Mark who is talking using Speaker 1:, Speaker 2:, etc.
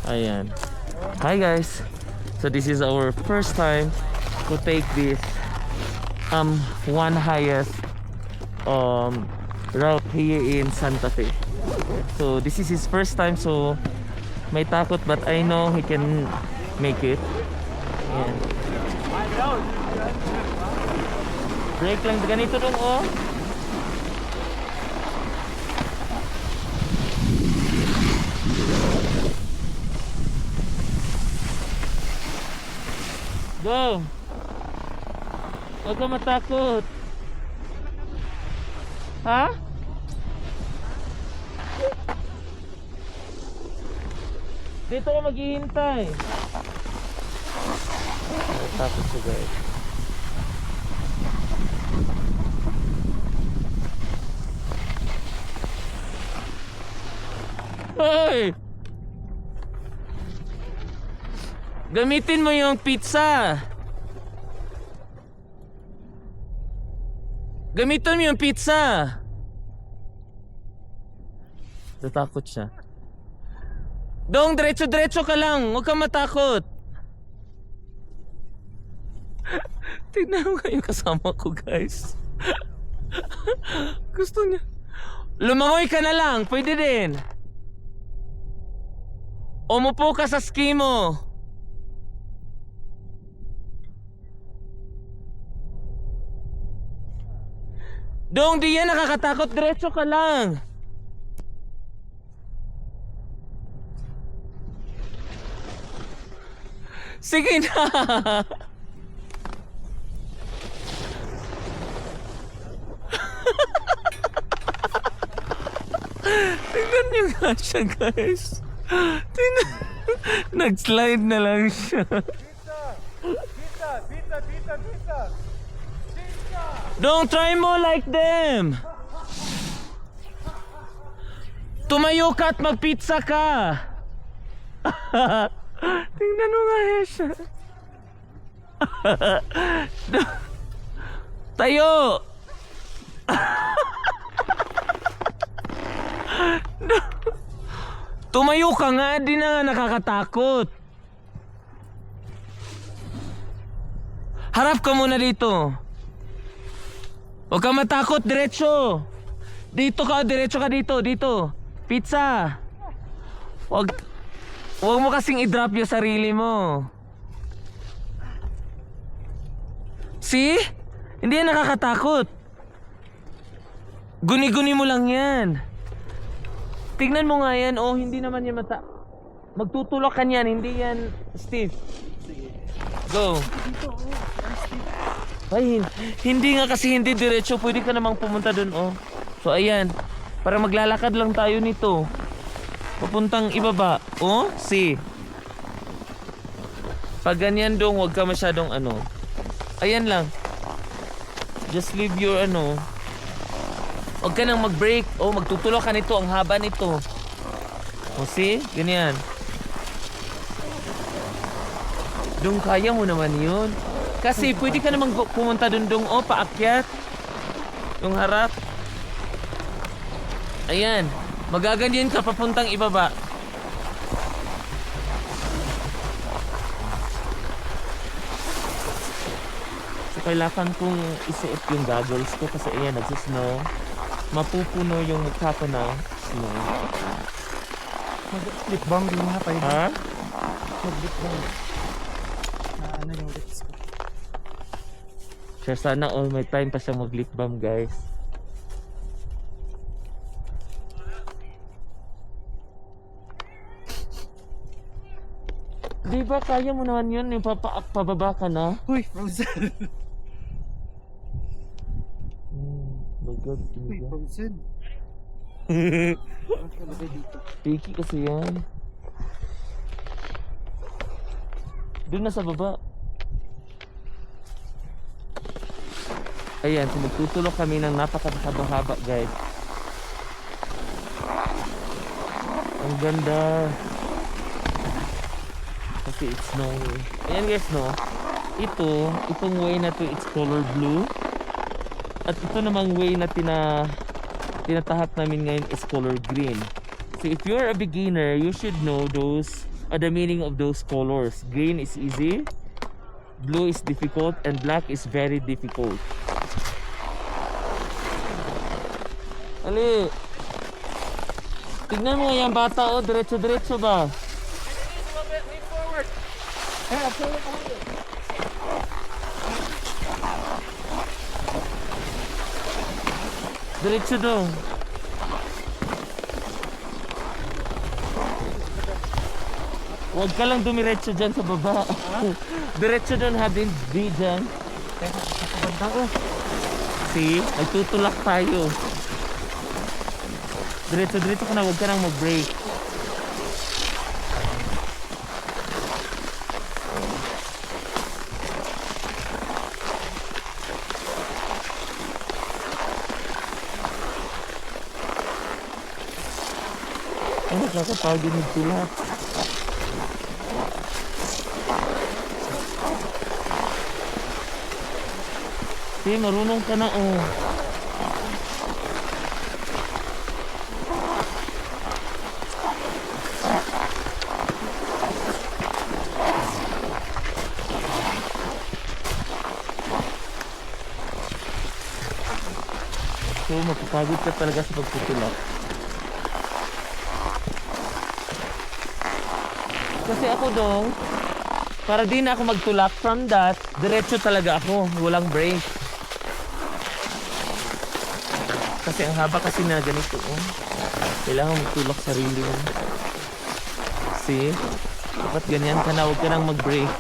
Speaker 1: Ayan. Hi guys. So this is our first time to take this one highest route here in Santa Fe. So this is his first time, so may takot, but I know he can make it. Ayan. Break lang ganito dong oh. Go! Huwag ka matakot. Ha? Dito ka maghihintay. Takot siya guys. Hoy! Gamitin mo yung pizza. Gamitin mo yung pizza. Natakot siya. Dong, diretso-diretso ka lang. Huwag kang matakot. Tignan mo yung kasama ko, guys. Gusto niya. Lumangoy ka na lang. Pwede din. Umupo ka sa ski mo. Dong, di yan nakakatakot. Diretso ka lang. Sige na. Tingnan niyo nga siya guys. Tingnan. Nag-slide na lang siya. Pizza. Don't try mo like them. Tumayo ka at magpizza ka. Tingnan mo nga siya. Tayo. Tumayo ka nga, di na nakakatakot. Harap ka muna dito. Huwag ka matakot, diretso. Dito ka, diretso ka dito, dito. Pizza. Huwag mo kasing i-drop yung sarili mo. See? Hindi yan nakakatakot. Guni-guni mo lang yan. Tignan mo nga yan. Oh, hindi naman yan magtutulak ka yan. Hindi yan stiff. Go. Ay, hindi nga kasi hindi diretso. Pwede ka namang pumunta dun, oh. So, ayan. Para maglalakad lang tayo nito. Papuntang ibaba. Oh, see. Pag ganyan dong, huwag ka masyadong ano. Ayan lang. Just leave your ano. Huwag ka nang mag-break. Oh, magtutulak ka nito. Ang haba nito. Oh, see? Ganyan. Dong, kaya mo naman yun. Kasi pwede ka namang pumunta dun dong. Oh, paakyat. Yung harap. Ayan. Magaganyan ka papuntang ibaba. So, kailangan kong isuot yung goggles ko kasi ayan, nagsisnow. Mapupuno yung mukha ko ng snow.
Speaker 2: Mag-lip balm din nga tayo.
Speaker 1: Ha?
Speaker 2: Mag-lip balm. Na ano yung lips ko.
Speaker 1: Siya sana all may time pa siya mag-lip balm guys. Di ba kaya mo naman yun? Yung pababa ka na?
Speaker 2: Uy, frozen.
Speaker 1: Bagag,
Speaker 2: Uy,
Speaker 1: diba?
Speaker 2: frozen. Ang kalagay dito.
Speaker 1: Picky kasi yan. Doon na sa baba. Ayan, so magtutulog kami ng napakahaba-haba guys. Ang ganda. Kasi it's snowy. Ayan guys, no? Itong way na to, it's color blue. At ito namang way na tinatahak namin ngayon is color green. So if you're a beginner, you should know those the meaning of those colors. Green is easy, blue is difficult, and black is very difficult. Ali, tignan mo yung bata, oh, diretso-diretso ba?
Speaker 2: Lean forward. Yeah, pull it behind you.
Speaker 1: Diretso daw. Huwag ka lang dumiretso dyan sa baba. Diretso doon ha, din dyan.
Speaker 2: Teka, sa banda ko.
Speaker 1: See? Nagtutulak tayo. Diretso ka na, huwag ka nang mag-brake. Ay, nakakapagod nagtulak. See, marunong ka na, oh. So, mapapagod ka talaga sa pagtutulak. Kasi ako dong, para di na ako magtulak from that, diretso talaga ako, walang brake. Kasi ang haba kasi na ganito, oh. Kailangan magtulak sarili mo. See? Dapat ganyan ka na, huwag ka nang mag-brake.